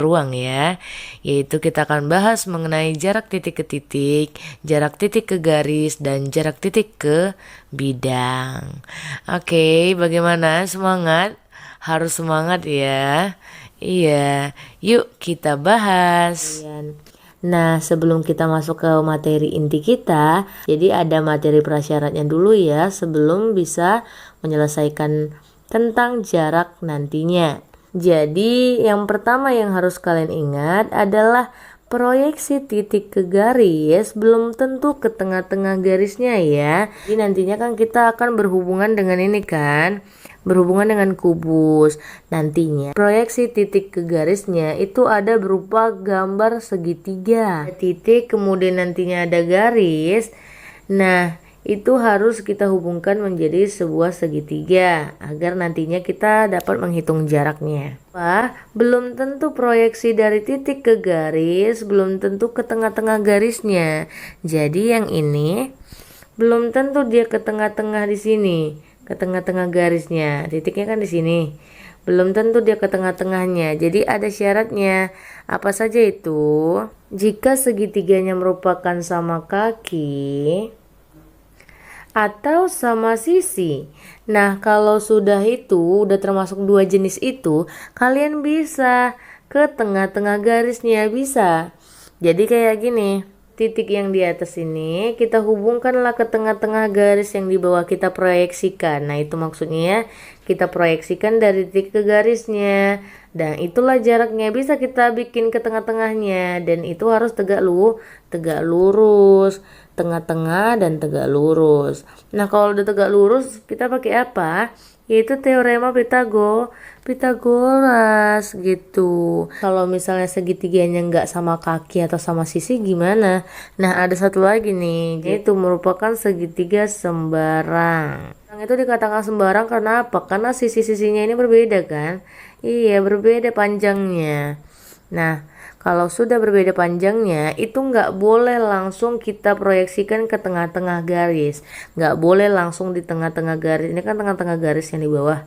ruang ya, yaitu kita akan bahas mengenai jarak titik ke titik, jarak titik ke garis, dan jarak titik ke bidang. Oke, bagaimana? Semangat? Harus semangat ya. Iya, yuk kita bahas. Nah, sebelum kita masuk ke materi inti kita, jadi ada materi prasyaratnya dulu ya, sebelum bisa menyelesaikan tentang jarak nantinya. Jadi yang pertama yang harus kalian ingat adalah proyeksi titik ke garis belum tentu ke tengah-tengah garisnya ya. Jadi nantinya kan kita akan berhubungan dengan ini kan, berhubungan dengan kubus. Nantinya proyeksi titik ke garisnya itu ada berupa gambar segitiga. Ada titik kemudian nantinya ada garis. Nah, itu harus kita hubungkan menjadi sebuah segitiga agar nantinya kita dapat menghitung jaraknya. Wah, belum tentu proyeksi dari titik ke garis, belum tentu ke tengah-tengah garisnya. Jadi yang ini belum tentu dia ke tengah-tengah di sini, ke tengah-tengah garisnya. Titiknya kan di sini. Belum tentu dia ke tengah-tengahnya. Jadi ada syaratnya. Apa saja itu? Jika segitiganya merupakan sama kaki atau sama sisi. Nah, kalau sudah itu, udah termasuk dua jenis itu, kalian bisa ke tengah-tengah garisnya, bisa. Jadi kayak gini, titik yang di atas ini kita hubungkanlah ke tengah-tengah garis yang di bawah kita proyeksikan. Nah, itu maksudnya kita proyeksikan dari titik ke garisnya. Dan itulah jaraknya, bisa kita bikin ke tengah-tengahnya, dan itu harus tegak lurus, tengah-tengah dan tegak lurus. Nah, kalau udah tegak lurus kita pakai apa? Yaitu teorema Pitagoras gitu. Kalau misalnya segitiganya nggak sama kaki atau sama sisi gimana? Nah, ada satu lagi nih, yaitu merupakan segitiga sembarang. Yang itu dikatakan sembarang karena apa? Karena sisi-sisinya ini berbeda kan? Iya, berbeda panjangnya. Nah, kalau sudah berbeda panjangnya, itu nggak boleh langsung kita proyeksikan ke tengah-tengah garis. Nggak boleh langsung di tengah-tengah garis. Ini kan tengah-tengah garis yang di bawah.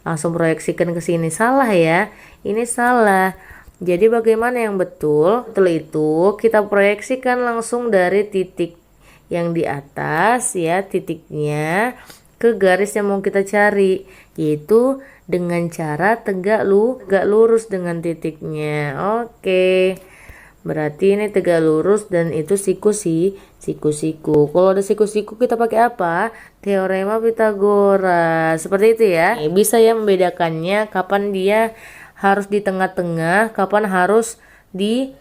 Langsung proyeksikan ke sini. Salah ya. Ini salah. Jadi bagaimana yang betul? Betul itu kita proyeksikan langsung dari titik yang di atas ya, titiknya ke garis yang mau kita cari, yaitu dengan cara tegak lurus dengan titiknya. Oke. Berarti ini tegak lurus dan itu siku-siku. Kalau ada siku-siku kita pakai apa? Teorema Pitagoras. Seperti itu ya. Bisa ya membedakannya kapan dia harus di tengah-tengah, kapan harus di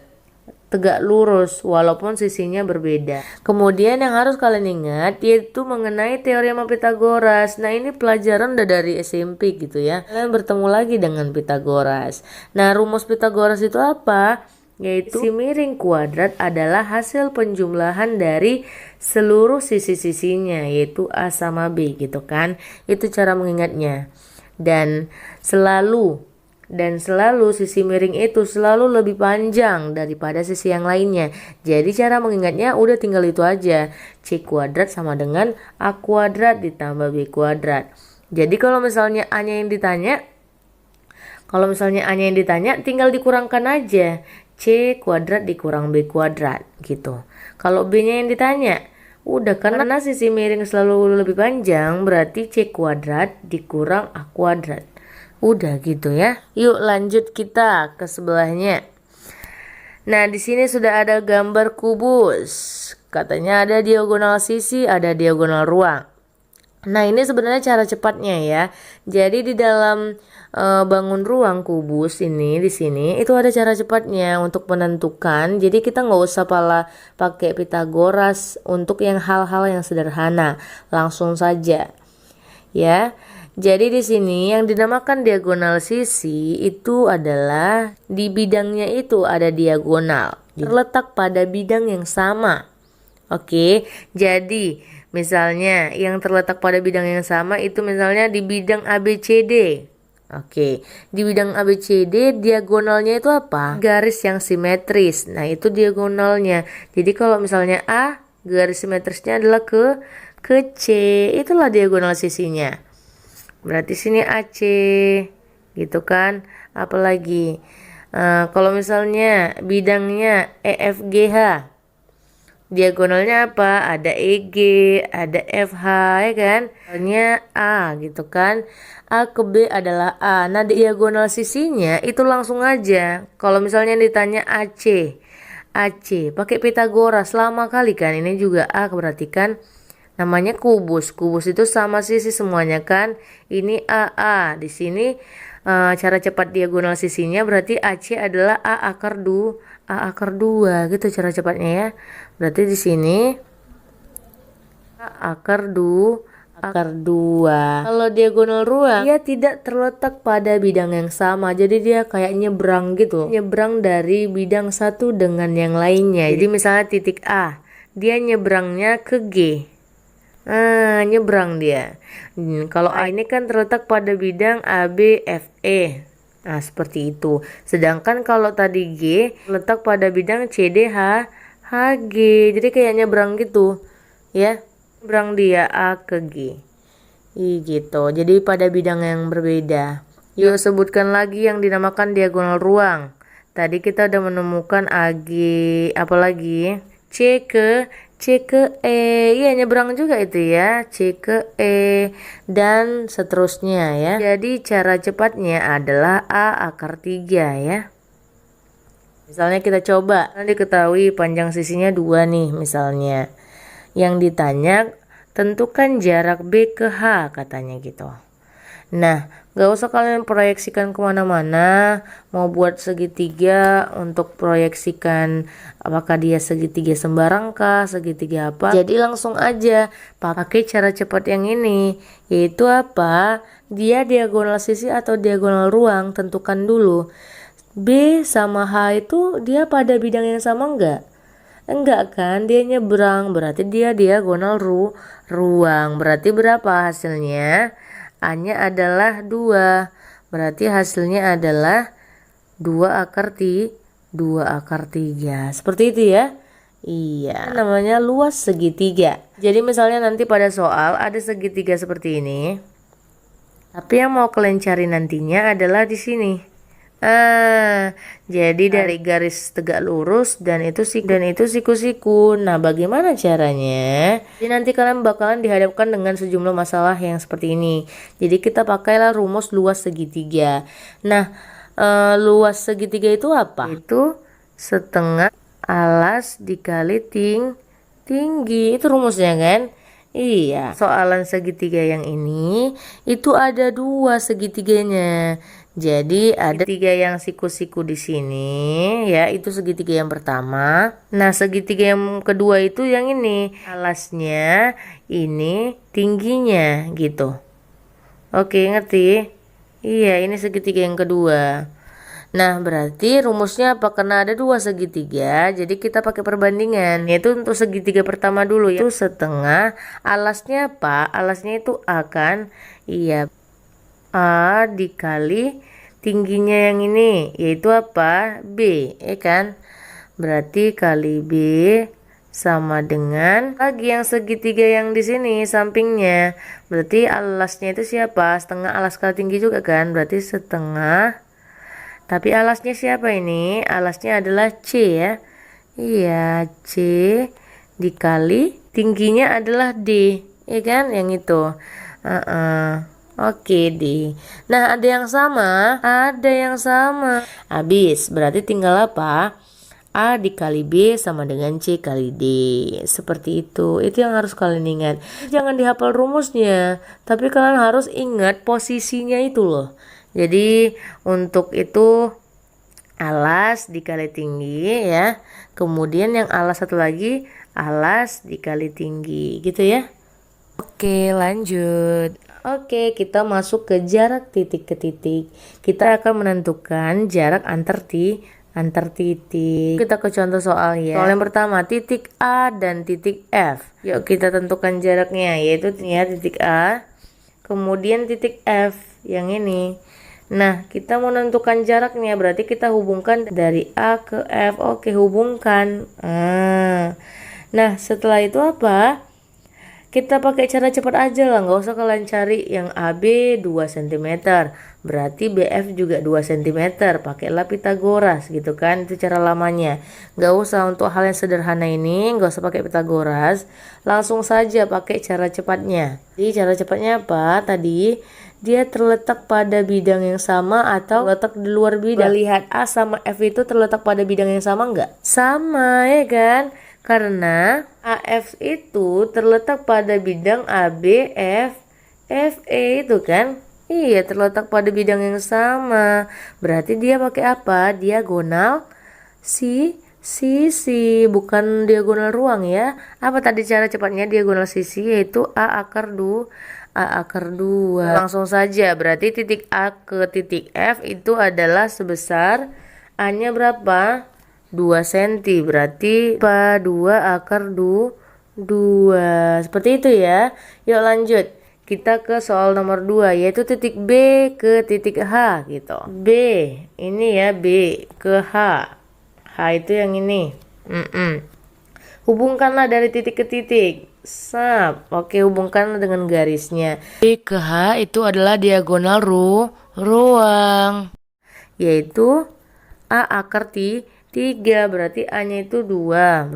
tegak lurus walaupun sisinya berbeda. Kemudian yang harus kalian ingat yaitu mengenai teorema Pitagoras. Nah, ini pelajaran udah dari SMP gitu ya. Kalian bertemu lagi dengan Pitagoras. Nah, rumus Pitagoras itu apa? Yaitu sisi miring kuadrat adalah hasil penjumlahan dari seluruh sisi-sisinya, yaitu A sama B gitu kan. Itu cara mengingatnya. Dan selalu sisi miring itu selalu lebih panjang daripada sisi yang lainnya. Jadi cara mengingatnya udah tinggal itu aja. C kuadrat sama dengan A kuadrat ditambah B kuadrat. Jadi kalau misalnya A-nya yang ditanya, tinggal dikurangkan aja. C kuadrat dikurang B kuadrat gitu. Kalau B-nya yang ditanya, udah karena sisi miring selalu lebih panjang, berarti C kuadrat dikurang A kuadrat. Udah gitu ya. Yuk lanjut kita ke sebelahnya. Nah, di sini sudah ada gambar kubus. Katanya ada diagonal sisi, ada diagonal ruang. Nah, ini sebenarnya cara cepatnya ya. Jadi di dalam bangun ruang kubus ini di sini itu ada cara cepatnya untuk menentukan. Jadi kita nggak usah pakai Pitagoras untuk yang hal-hal yang sederhana. Langsung saja. Ya. Jadi di sini yang dinamakan diagonal sisi itu adalah di bidangnya itu ada diagonal, terletak pada bidang yang sama. Oke, jadi misalnya yang terletak pada bidang yang sama itu misalnya di bidang ABCD. Oke, di bidang ABCD diagonalnya itu apa? Garis yang simetris. Nah, itu diagonalnya. Jadi kalau misalnya A, garis simetrisnya adalah ke C, itulah diagonal sisinya. Berarti sini AC gitu kan. Apalagi Kalau misalnya bidangnya EFGH, diagonalnya apa? Ada EG, ada FH, ya kan? Misalnya A gitu kan. A ke B adalah A. Nah, diagonal sisinya itu langsung aja. Kalau misalnya ditanya AC, AC pakai Pitagoras lama kali kan. Ini juga A, berarti kan namanya kubus. Kubus itu sama sisi semuanya kan. Ini AA. Di sini cara cepat diagonal sisinya berarti AC adalah A akar 2 gitu cara cepatnya ya. Berarti di sini A akar 2. Kalau diagonal ruang, dia tidak terletak pada bidang yang sama. Jadi dia kayak nyebrang gitu. Nyebrang dari bidang satu dengan yang lainnya. Jadi misalnya titik A, dia nyebrangnya ke G. Nyebrang dia. Kalau A ini kan terletak pada bidang ABFE. Nah, seperti itu. Sedangkan kalau tadi G terletak pada bidang CDH HG. Jadi kayak nyebrang gitu. Ya. Nyebrang dia A ke G. Gitu. Jadi pada bidang yang berbeda. Yuk sebutkan lagi yang dinamakan diagonal ruang. Tadi kita udah menemukan AG, apalagi C ke E. Iya, nyebrang juga itu ya. C ke E dan seterusnya ya. Jadi cara cepatnya adalah A akar 3 ya. Misalnya kita coba, nanti diketahui panjang sisinya 2 nih misalnya. Yang ditanya, tentukan jarak B ke H katanya gitu. Nah, gak usah kalian proyeksikan kemana-mana. Mau buat segitiga untuk proyeksikan apakah dia segitiga sembarang kah, segitiga apa. Jadi langsung aja pakai cara cepat yang ini. Yaitu apa? Dia diagonal sisi atau diagonal ruang, tentukan dulu. B sama H itu dia pada bidang yang sama enggak? Enggak kan, dia nyebrang, berarti dia diagonal ruang. Berarti berapa hasilnya? A-nya adalah 2. Berarti hasilnya adalah 2 akar 3. Seperti itu ya. Iya, namanya luas segitiga. Jadi misalnya nanti pada soal ada segitiga seperti ini. Tapi yang mau kalian cari nantinya adalah di sini. Jadi dari garis tegak lurus dan itu siku-siku. Nah, bagaimana caranya? Jadi nanti kalian bakalan dihadapkan dengan sejumlah masalah yang seperti ini. Jadi kita pakailah rumus luas segitiga. Nah, luas segitiga itu apa? Itu setengah alas dikali tinggi. Itu rumusnya kan? Iya, soalan segitiga yang ini itu ada 2 segitiganya. Jadi ada 3 yang siku-siku di sini ya, itu segitiga yang pertama. Nah, segitiga yang kedua itu yang ini, alasnya, ini tingginya gitu. Oke, ngerti? Iya, ini segitiga yang kedua. Nah, berarti rumusnya apa? Karena ada 2 segitiga, jadi kita pakai perbandingan. Yaitu untuk segitiga pertama dulu, yaitu setengah. Alasnya apa? Alasnya itu A kan? Iya, A dikali tingginya yang ini, yaitu apa? B, ya kan? Berarti kali B sama dengan lagi yang segitiga yang di sini sampingnya. Berarti alasnya itu siapa? Setengah alas kali tinggi juga kan? Berarti setengah. Tapi alasnya siapa ini? Alasnya adalah C ya. Iya, C dikali tingginya adalah D, ya kan? Yang itu. Oke D. Nah, ada yang sama? Ada yang sama. Habis, berarti tinggal apa? A dikali B sama dengan C kali D. Seperti itu. Itu yang harus kalian ingat. Jangan dihafal rumusnya, tapi kalian harus ingat posisinya itu loh. Jadi untuk itu alas dikali tinggi ya. Kemudian yang alas satu lagi alas dikali tinggi gitu ya. Oke, lanjut. Oke, kita masuk ke jarak titik ke titik. Kita akan menentukan jarak antar titik. Kita ke contoh soal ya. Soal yang pertama, titik A dan titik F. Yuk kita tentukan jaraknya, yaitu ya titik A, kemudian titik F yang ini. Nah, kita mau menentukan jaraknya, berarti kita hubungkan dari A ke F. Oke, hubungkan. Nah, setelah itu apa? Kita pakai cara cepat aja lah, nggak usah kalian cari yang AB 2 cm. berarti BF juga 2 cm. Pakailah Pitagoras gitu kan, itu cara lamanya. Gak usah untuk hal yang sederhana ini, gak usah pakai Pitagoras, langsung saja pakai cara cepatnya. Jadi cara cepatnya apa? Tadi dia terletak pada bidang yang sama atau terletak di luar bidang. Lihat A sama F itu terletak pada bidang yang sama enggak? Sama ya kan? Karena AF itu terletak pada bidang AB, F, FE itu kan? Iya, terletak pada bidang yang sama. Berarti dia pakai apa? Diagonal sisi, bukan diagonal ruang ya. Apa tadi cara cepatnya diagonal sisi? Yaitu A akar 2. Langsung saja, berarti titik A ke titik F itu adalah sebesar A-nya berapa? 2 cm. Berarti 2 akar 2. Seperti itu ya. Yuk lanjut. Kita ke soal nomor 2, yaitu titik B ke titik H gitu. B, ini ya, B ke H. H itu yang ini. Hubungkanlah dari titik ke titik. Sap. Oke, hubungkan dengan garisnya. B ke H itu adalah diagonal ruang. Yaitu A akar 3. Berarti A-nya itu 2.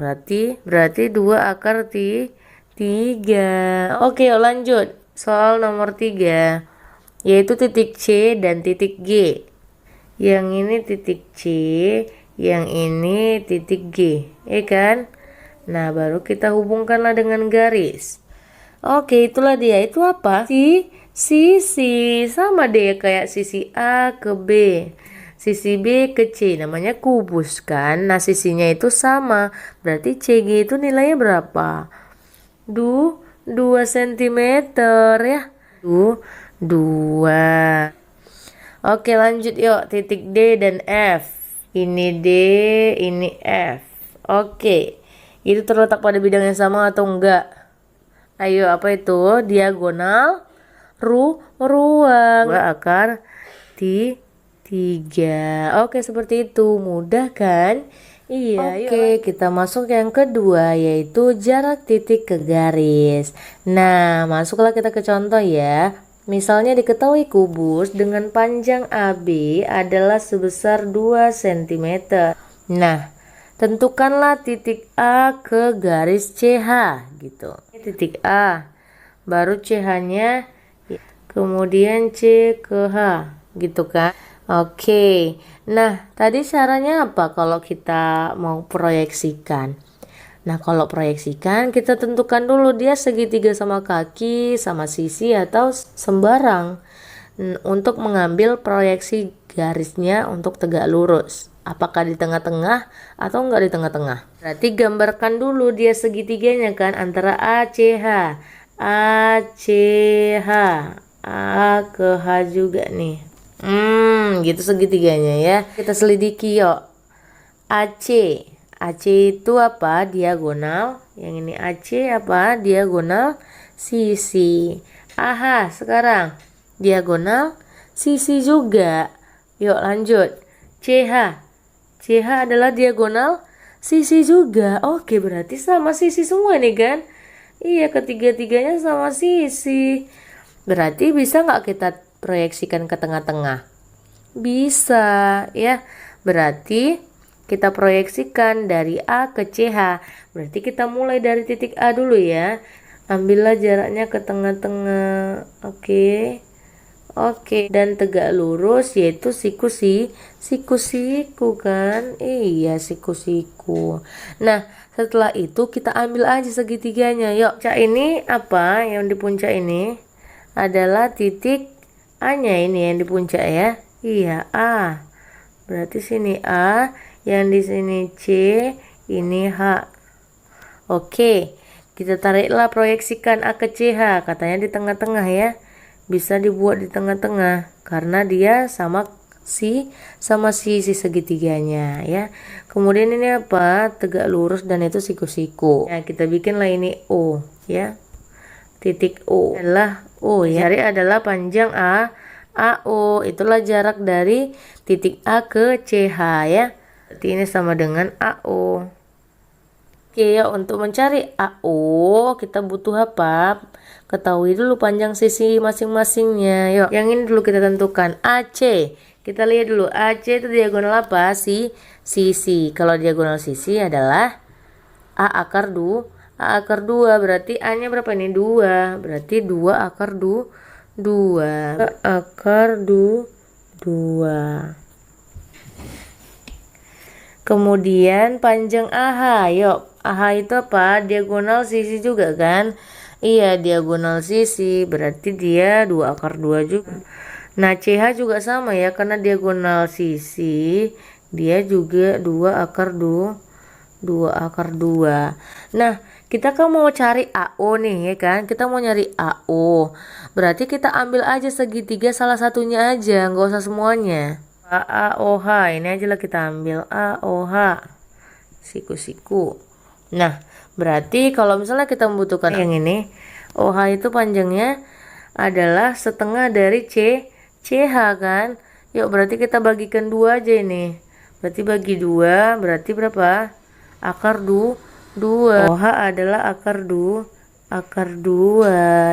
Berarti 2 akar 3. Oke, yuk lanjut. Soal nomor 3, yaitu titik C dan titik G. Yang ini titik C, yang ini titik G, ya kan? Nah, baru kita hubungkanlah dengan garis. Oke, itulah dia. Itu apa? Sisi. Sama deh kayak sisi A ke B, sisi B ke C. Namanya kubus kan? Nah, sisinya itu sama. Berarti CG itu nilainya berapa? 2 cm ya. 2. Oke, lanjut yuk. Titik D dan F. Ini D, ini F. Oke. Itu terletak pada bidang yang sama atau enggak? Ayo, apa itu? Diagonal ruang. 2 akar 3. Oke, seperti itu. Mudah kan? Iya. Oke, kita masuk yang kedua, yaitu jarak titik ke garis. Nah, masuklah kita ke contoh ya. Misalnya diketahui kubus dengan panjang AB adalah sebesar 2 cm. Nah, tentukanlah titik A ke garis CH gitu. Titik A, baru CH-nya, kemudian C ke H gitu kan. Oke, nah tadi caranya apa kalau kita mau proyeksikan? Nah, kalau proyeksikan kita tentukan dulu dia segitiga sama kaki, sama sisi atau sembarang. Untuk mengambil proyeksi garisnya untuk tegak lurus. Apakah di tengah-tengah atau enggak di tengah-tengah? Berarti gambarkan dulu dia segitiganya kan antara ACH. ACH. A ke H juga nih. Gitu segitiganya ya. Kita selidiki yuk. AC. AC itu apa? Diagonal. Yang ini AC apa? Diagonal sisi. AH sekarang diagonal sisi juga. Yuk lanjut. CH. CH adalah diagonal sisi juga. Oke, berarti sama sisi semua nih kan? Iya, ketiga-tiganya sama sisi. Berarti bisa nggak kita proyeksikan ke tengah-tengah? Bisa ya. Berarti kita proyeksikan dari A ke CH. Berarti kita mulai dari titik A dulu ya. Ambillah jaraknya ke tengah-tengah. Oke, dan tegak lurus yaitu siku kan? Iya, siku. Nah, setelah itu kita ambil aja segitiganya. Yuk, puncak ini apa? Yang di puncak ini adalah titik A-nya ini yang di puncak ya. Iya, A. Berarti sini A, yang di sini C, ini H. Oke, kita tariklah proyeksikan A ke CH. Katanya di tengah-tengah ya. Bisa dibuat di tengah-tengah karena dia sama sisi segitiganya ya. Kemudian ini apa? Tegak lurus dan itu siku. Nah, kita bikinlah ini O ya. Titik O adalah O ya. Cari adalah panjang AO. Itulah jarak dari titik A ke CH ya. Berarti ini sama dengan AO. Oke, ya, untuk mencari AO kita butuh apa? Ketahui dulu panjang sisi masing-masingnya. Yuk, yang ini dulu kita tentukan AC. Kita lihat dulu AC itu diagonal apa sih? Sisi. Kalau diagonal sisi adalah A akar 2. A akar 2 berarti A-nya berapa ini? 2. Berarti 2 akar 2. A akar 2. Kemudian panjang AH, yuk AH itu apa? Diagonal sisi juga kan? Iya, diagonal sisi, berarti dia 2 akar 2 juga. Nah, CH juga sama ya, karena diagonal sisi, dia juga 2 akar 2. Nah, kita kan mau cari AO nih ya kan? Kita mau nyari AO. Berarti kita ambil aja segitiga salah satunya aja, nggak usah semuanya. AOH ini aja lah kita ambil AOH siku-siku. Nah, berarti kalau misalnya kita membutuhkan yang ini, OH itu panjangnya adalah setengah dari CH kan. Yuk, berarti kita bagikan 2 aja ini. Berarti bagi 2 berarti berapa? Akar 2. OH adalah akar 2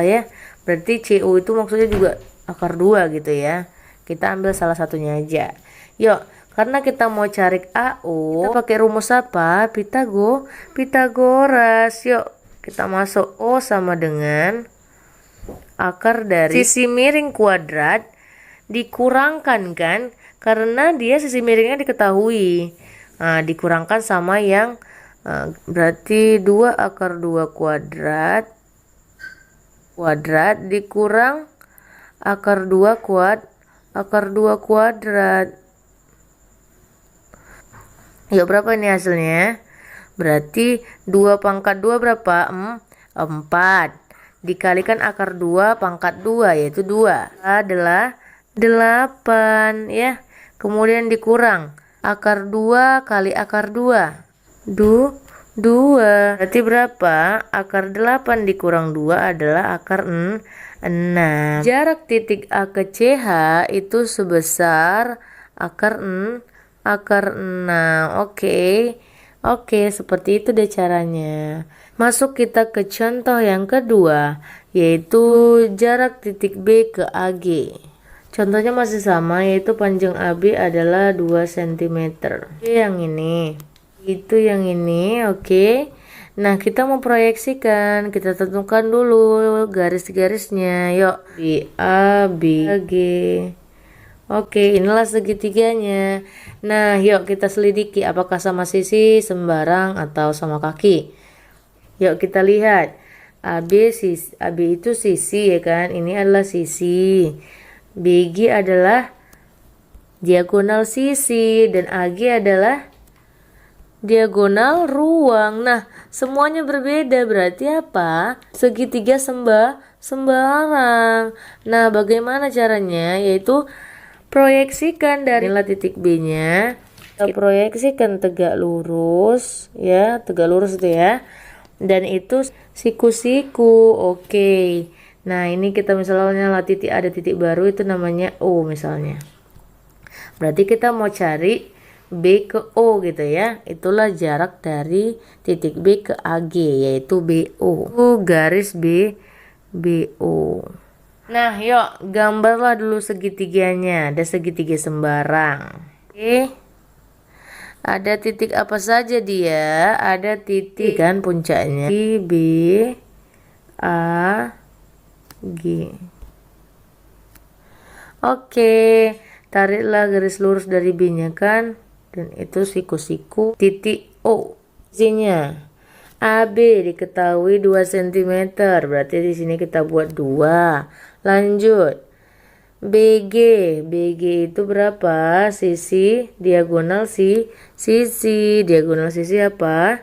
ya. Berarti CO itu maksudnya juga akar 2 gitu ya. Kita ambil salah satunya aja. Yuk, karena kita mau cari AO, kita pakai rumus apa? Pitagoras. Yuk, kita masuk O sama dengan akar dari sisi miring kuadrat dikurangkan kan? Karena dia sisi miringnya diketahui. Nah, dikurangkan sama yang berarti 2 akar 2 kuadrat dikurang akar 2 kuadrat. Yuk, berapa ini hasilnya? Berarti 2 pangkat 2 berapa? 4. Dikalikan akar 2 pangkat 2 yaitu 2. Adalah 8 ya. Kemudian dikurang akar 2 kali akar 2. 2. Berarti berapa? Akar 8 dikurang 2 adalah akar 6. Jarak titik A ke CH itu sebesar akar 6. Oke, seperti itu deh caranya. Masuk kita ke contoh yang kedua, yaitu jarak titik B ke AG. Contohnya masih sama, yaitu panjang AB adalah 2 cm. Yang ini, itu yang ini, oke. Nah, kita mau proyeksikan, kita tentukan dulu garis-garisnya. Yuk, BA, BG. Oke, inilah segitiganya. Nah, yuk kita selidiki apakah sama sisi, sembarang, atau sama kaki. Yuk kita lihat. AB itu sisi ya kan. Ini adalah sisi. BG adalah diagonal sisi dan AG adalah diagonal ruang. Nah, semuanya berbeda berarti apa? Segitiga sembarang. Nah, bagaimana caranya? Yaitu proyeksikan dari titik B-nya. Kita proyeksikan tegak lurus ya, tegak lurus itu ya. Dan itu siku-siku. Oke. Nah, ini kita misalnya titik ada titik baru itu namanya O misalnya. Berarti kita mau cari B ke O gitu ya. Itulah jarak dari titik B ke AG yaitu BO. Garis BO. Nah, yuk gambarlah dulu segitiganya. Ada segitiga sembarang. Oke. Ada titik apa saja dia? Ada titik kan puncaknya. B, A, G. Oke. Tariklah garis lurus dari B-nya kan. Dan itu siku-siku titik O. Isinya. AB diketahui 2 cm. Berarti di sini kita buat 2. Lanjut. BG itu berapa? Sisi diagonal sisi. Diagonal sisi apa?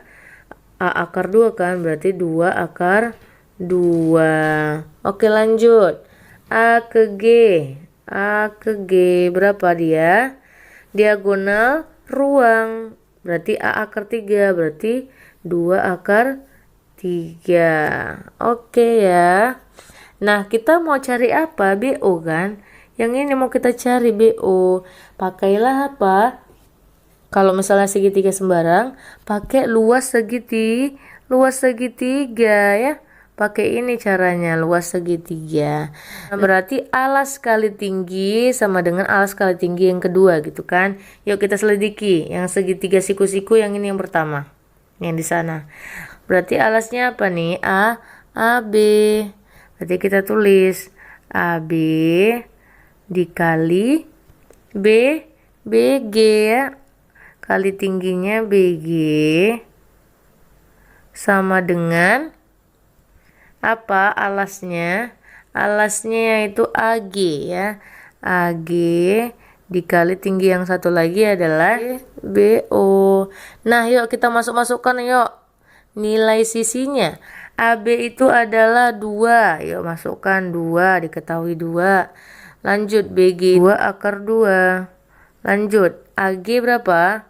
A akar 2 kan? Berarti 2 akar 2. Oke, lanjut. A ke G berapa dia? Diagonal ruang. Berarti A akar 3. Berarti 2 akar 3. Oke ya. Nah, kita mau cari apa? BO kan? Yang ini mau kita cari BO. Pakailah apa? Kalau misalnya segitiga sembarang, pakai luas segitiga ya. Pakai ini caranya, luas segitiga. Nah, berarti alas kali tinggi sama dengan alas kali tinggi yang kedua gitu kan. Yuk kita selidiki yang segitiga siku-siku yang ini yang pertama. Yang di sana. Berarti alasnya apa nih? AB. Berarti kita tulis AB dikali BG ya. Kali tingginya BG sama dengan apa alasnya? Alasnya yaitu AG ya. AG dikali tinggi yang satu lagi adalah BO. Nah, yuk kita masukkan yuk. Nilai sisinya. AB itu adalah 2. Yuk masukkan 2, diketahui 2. Lanjut BG 2 akar 2. Lanjut AG berapa?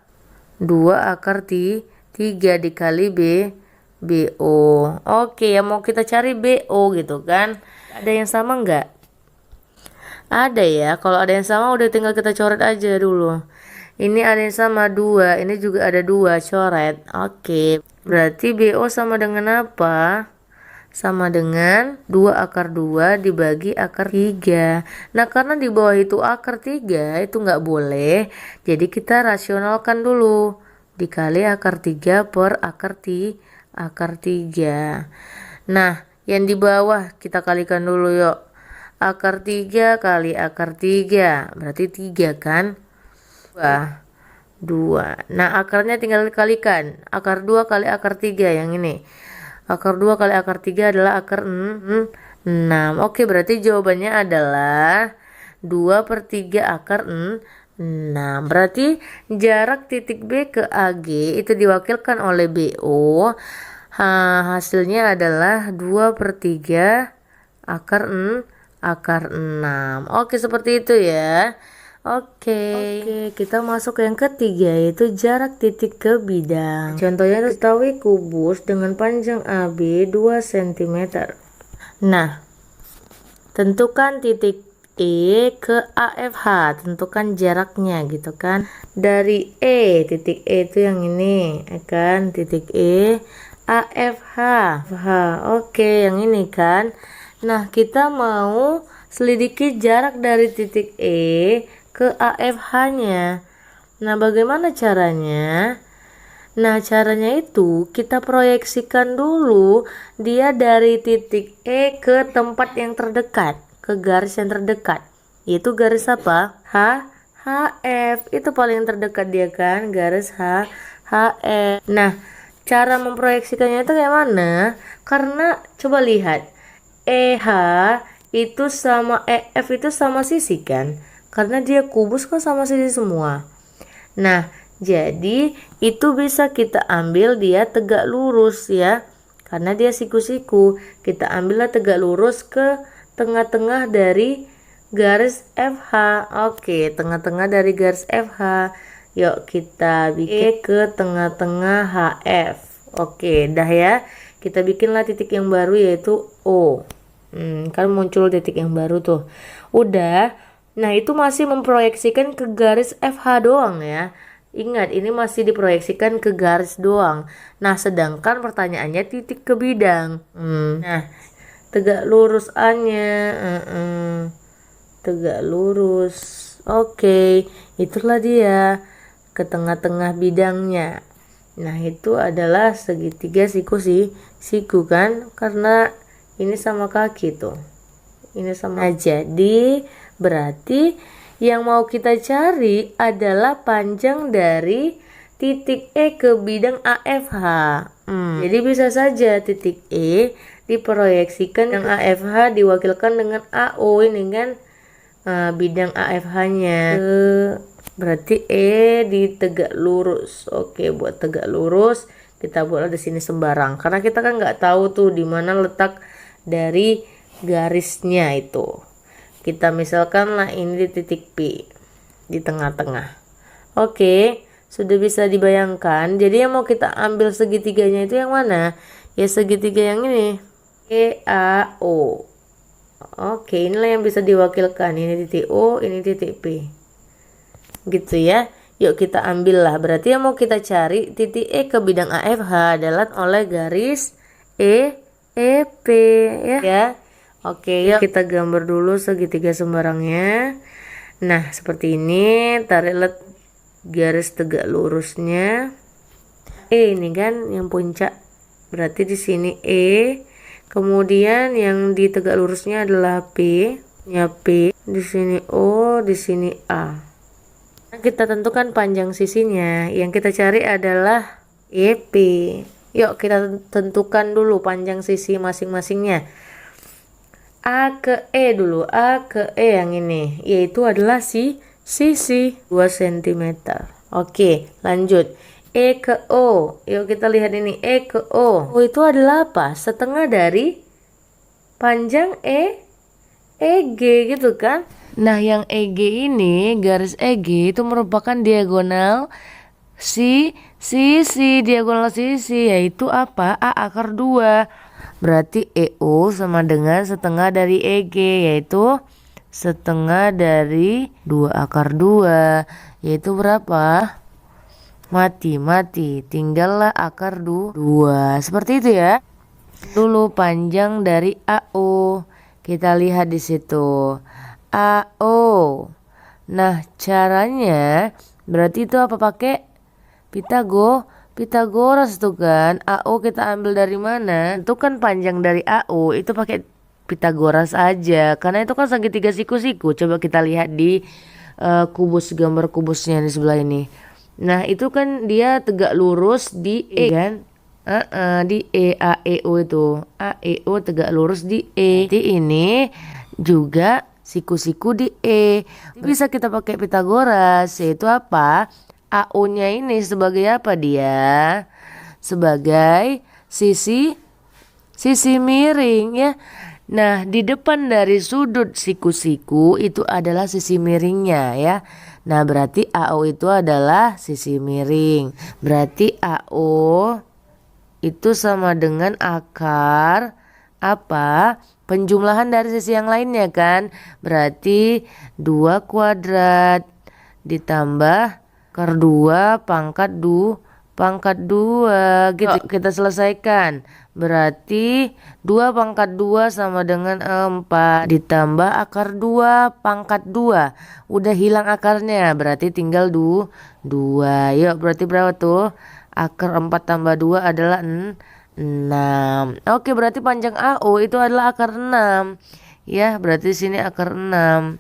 2 akar 3 dikali BO. Oke, ya mau kita cari BO gitu kan. Ada yang sama enggak? Ada ya. Kalau ada yang sama udah tinggal kita coret aja dulu. Ini ada yang sama 2, ini juga ada 2, coret. Oke. Berarti BO sama dengan apa? Sama dengan 2 akar 2 dibagi akar 3. Nah, karena di bawah itu akar 3 itu nggak boleh. Jadi kita rasionalkan dulu. Dikali akar 3 per akar 3. Nah, yang di bawah kita kalikan dulu yuk. Akar 3 kali akar 3. Berarti 3 kan? 2. Nah, akarnya tinggal dikalikan. Akar 2 kali akar 3 yang ini. Akar 2 kali akar 3 adalah akar 6. Oke, berarti jawabannya adalah 2 per 3 akar 6. Berarti jarak titik B ke AG itu diwakilkan oleh BO. Hasilnya adalah 2 per 3 akar 6. Oke, seperti itu ya. Oke, kita masuk ke yang ketiga yaitu jarak titik ke bidang. Contohnya ketahui kubus dengan panjang AB 2 cm. Nah, tentukan titik E ke AFH, tentukan jaraknya gitu kan. Dari titik E itu yang ini, kan? Titik E AFH. Oke, yang ini kan. Nah, kita mau selidiki jarak dari titik E ke AFH-nya. Nah, bagaimana caranya? Nah, caranya itu kita proyeksikan dulu dia dari titik E ke tempat yang terdekat, ke garis yang terdekat. Yaitu garis apa? HF. Itu paling terdekat dia kan, garis HF. Nah, cara memproyeksikannya itu kayak mana? Karena coba lihat, EH itu sama EF itu sama sisi kan? Karena dia kubus kan sama sisi semua. Nah, jadi itu bisa kita ambil dia tegak lurus ya. Karena dia siku-siku. Kita ambillah tegak lurus ke tengah-tengah dari garis FH. Oke, tengah-tengah dari garis FH. Yuk kita bikin ke tengah-tengah HF. Oke, dah ya. Kita bikinlah titik yang baru yaitu O. Kan muncul titik yang baru tuh. Udah. Nah, itu masih memproyeksikan ke garis FH doang ya. Ingat, ini masih diproyeksikan ke garis doang. Nah, sedangkan pertanyaannya titik ke bidang. Nah, tegak lurus A-nya. Tegak lurus. Oke, itulah dia ke tengah-tengah bidangnya. Nah, itu adalah segitiga siku kan, karena ini sama kaki tuh. Ini sama. Nah, jadi berarti yang mau kita cari adalah panjang dari titik E ke bidang AFH. Jadi bisa saja titik E diproyeksikan yang AFH diwakilkan dengan AO ini kan, bidang AFH-nya. Berarti E di tegak lurus. Oke, buat tegak lurus kita buat di sini sembarang. Karena kita kan nggak tahu tuh di mana letak dari garisnya itu. Kita misalkan lah ini di titik P di tengah-tengah. Oke, sudah bisa dibayangkan. Jadi yang mau kita ambil segitiganya itu yang mana? Ya segitiga yang ini. EAO. Oke, inilah yang bisa diwakilkan. Ini titik O, ini titik P. Gitu ya. Yuk kita ambil lah. Berarti yang mau kita cari titik E ke bidang AFH adalah oleh garis EP ya. Oke, yuk kita gambar dulu segitiga sembarangnya. Nah, seperti ini. Tarik garis tegak lurusnya. Ini kan yang puncak. Berarti di sini E. Kemudian yang di tegak lurusnya adalah P. Ya P. Di sini O, di sini A. Kita tentukan panjang sisinya. Yang kita cari adalah EP. Yuk kita tentukan dulu panjang sisi masing-masingnya. A ke E dulu. A ke E yang ini. Yaitu adalah sisi 2 cm. Oke, lanjut. E ke O. Yuk kita lihat ini. E ke O. O itu adalah apa? Setengah dari panjang EG gitu kan. Nah, yang EG ini, garis EG itu merupakan diagonal sisi, diagonal sisi, yaitu apa? A akar 2. Berarti EO sama dengan setengah dari EG, yaitu setengah dari 2 akar 2, yaitu berapa? Mati, tinggallah akar 2. Seperti itu ya. Dulu panjang dari AO. Kita lihat di situ. AO. Nah, caranya berarti itu apa, pakai Pitagoras tuh kan. AO kita ambil dari mana? Itu kan panjang dari AO itu pakai Pitagoras aja. Karena itu kan segitiga siku-siku. Coba kita lihat di kubus, gambar kubusnya di sebelah ini. Nah, itu kan dia tegak lurus di E kan? Di E, A, E, O itu. A, E, O tegak lurus di E. Jadi ini juga siku-siku di E. Bisa kita pakai Pitagoras, yaitu apa? AO-nya ini sebagai apa dia? Sebagai sisi miring ya. Nah, di depan dari sudut siku-siku itu adalah sisi miringnya ya. Nah, berarti AO itu adalah sisi miring. Berarti AO itu sama dengan akar apa? Penjumlahan dari sisi yang lainnya kan. Berarti 2 kuadrat ditambah akar 2 pangkat 2 gitu. Kita selesaikan. Berarti 2 pangkat 2 sama dengan 4 ditambah akar 2 pangkat 2. Udah hilang akarnya, berarti tinggal 2. Yuk, berarti berapa tuh? Akar 4 tambah 2 adalah 6. Oke, berarti panjang AO itu adalah akar 6. Ya, berarti sini akar 6.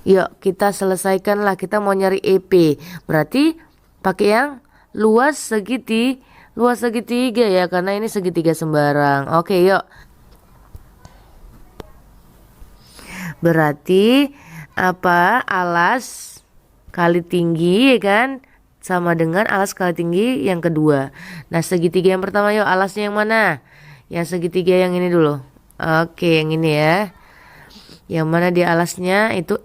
Yuk, kita selesaikanlah. Kita mau nyari EP. Berarti pakai yang luas segitiga ya, karena ini segitiga sembarang. Oke, yuk. Berarti apa? Alas kali tinggi ya kan? Sama dengan alas kali tinggi yang kedua. Nah, segitiga yang pertama yuk, alasnya yang mana? Yang segitiga yang ini dulu. Oke, yang ini ya. Yang mana di alasnya itu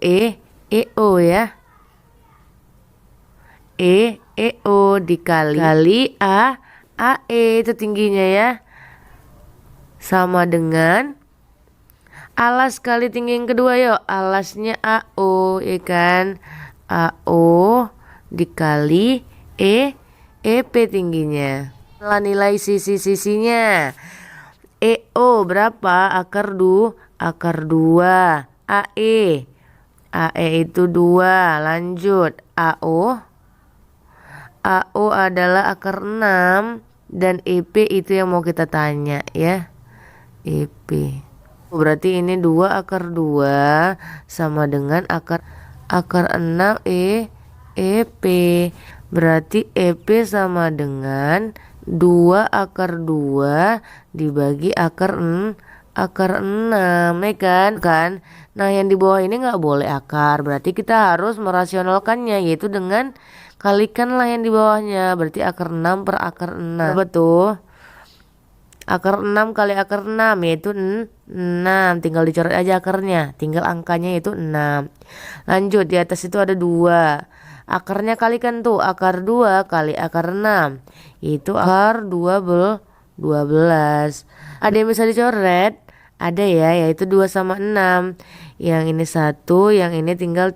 EO ya. EO dikali AE itu tingginya ya. Sama dengan alas kali tinggi yang kedua yuk. Alasnya AO ya kan. AO dikali EP tingginya. Nilai sisi-sisinya. EO berapa? Akar 2. AE itu 2. Lanjut. AO adalah akar 6 dan EP itu yang mau kita tanya ya. EP. Berarti ini 2 akar 2 sama dengan akar 6 EP. Berarti EP sama dengan 2 akar 2 dibagi akar 6 ya kan. Nah, yang di bawah ini nggak boleh akar. Berarti kita harus merasionalkannya, yaitu dengan kalikanlah yang di bawahnya. Berarti akar 6 per akar 6. Berapa tuh? Akar 6 kali akar 6 yaitu 6. Tinggal dicoret aja akarnya. Tinggal angkanya yaitu 6. Lanjut, di atas itu ada 2. Akarnya kalikan tuh. Akar 2 kali akar 6 yaitu akar 12. Ada yang bisa dicoret? Ada ya, yaitu 2 sama 6. Yang ini 1, yang ini tinggal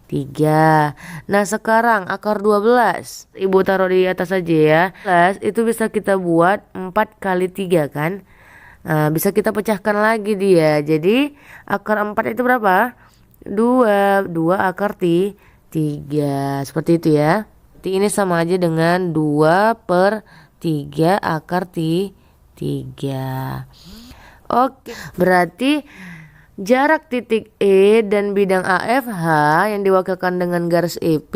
3. Nah sekarang akar 12 Ibu taruh di atas aja ya. Itu bisa kita buat 4 kali 3 kan. Bisa kita pecahkan lagi dia. Jadi akar 4 itu berapa? 2 akar 3. Seperti itu ya. Jadi ini sama aja dengan 2/3 akar 3. Oke, berarti jarak titik E dan bidang AFH yang diwakilkan dengan garis EP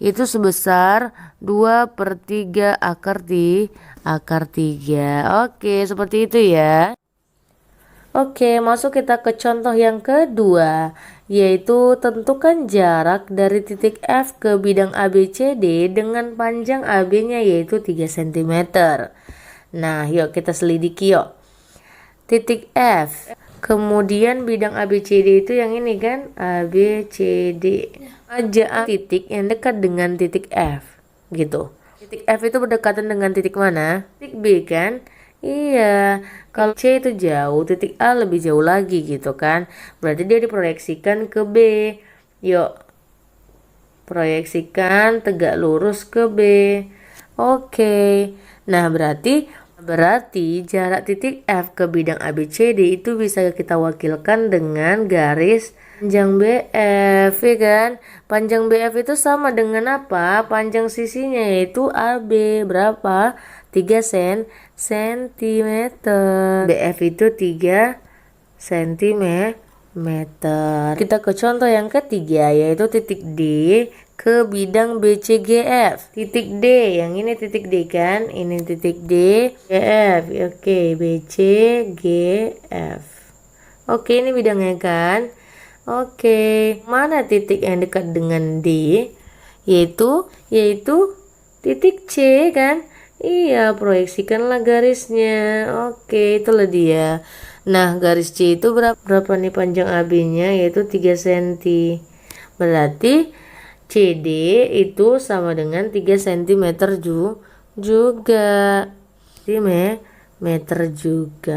itu sebesar 2/3 akar 3. Oke, seperti itu ya. Oke, masuk kita ke contoh yang kedua, yaitu tentukan jarak dari titik F ke bidang ABCD dengan panjang AB-nya yaitu 3 cm. Nah, yuk kita selidiki yuk. Titik F, kemudian bidang ABCD itu yang ini kan, ABCD. Aja titik yang dekat dengan titik F, gitu. Titik F itu berdekatan dengan titik mana? Titik B kan? Iya, kalau C itu jauh, titik A lebih jauh lagi gitu kan. Berarti dia diproyeksikan ke B. Yuk, proyeksikan tegak lurus ke B. Oke. Nah, berarti jarak titik F ke bidang ABCD itu bisa kita wakilkan dengan garis panjang BF, ya kan? Panjang BF itu sama dengan apa? Panjang sisinya yaitu AB. Berapa? 3 cm. BF itu 3 cm. Kita ke contoh yang ketiga, yaitu titik D ke bidang BCGF. Titik D, yang ini titik D kan? Ini titik D, GF. Oke, BCGF. Oke, ini bidangnya kan? Oke, mana titik yang dekat dengan D? Yaitu titik C kan? Iya, proyeksikanlah garisnya. Oke, itulah dia. Nah, garis C itu berapa nih panjang AB-nya? Yaitu 3 cm. Berarti CD itu sama dengan 3 cm juga. Meter juga.